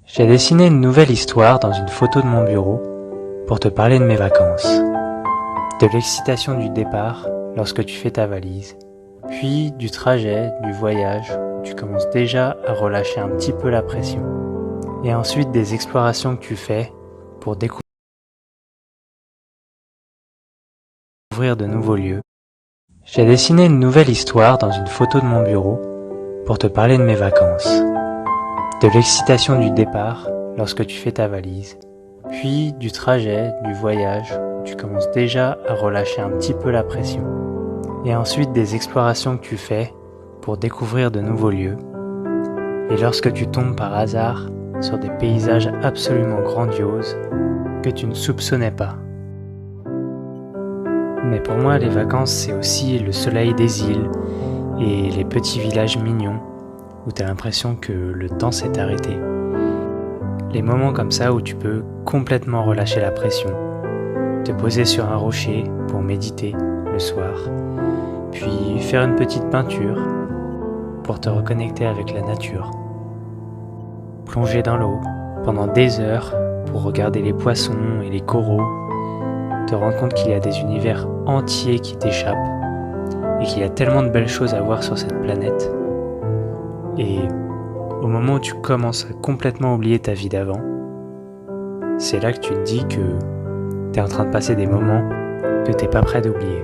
J'ai dessiné une nouvelle histoire dans une photo de mon bureau pour te parler de mes vacances. De l'excitation du départ lorsque tu fais ta valise, puis du trajet, du voyage, où tu commences déjà à relâcher un petit peu la pression. Et ensuite des explorations que tu fais pour découvrir de nouveaux lieux. J'ai dessiné une nouvelle histoire dans une photo de mon bureau pour te parler de mes vacances. De l'excitation du départ lorsque tu fais ta valise, puis du trajet, du voyage, où tu commences déjà à relâcher un petit peu la pression. Et ensuite des explorations que tu fais pour découvrir de nouveaux lieux. Et lorsque tu tombes par hasard sur des paysages absolument grandioses que tu ne soupçonnais pas. Mais pour moi, les vacances, c'est aussi le soleil des îles et les petits villages mignons où tu as l'impression que le temps s'est arrêté. Les moments comme ça où tu peux complètement relâcher la pression, te poser sur un rocher pour méditer le soir, puis faire une petite peinture pour te reconnecter avec la nature. Plonger dans l'eau pendant des heures pour regarder les poissons et les coraux, te rendre compte qu'il y a des univers entiers qui t'échappent et qu'il y a tellement de belles choses à voir sur cette planète. Et au moment où tu commences à complètement oublier ta vie d'avant, c'est là que tu te dis que tu es en train de passer des moments que tu n'es pas prêt d'oublier.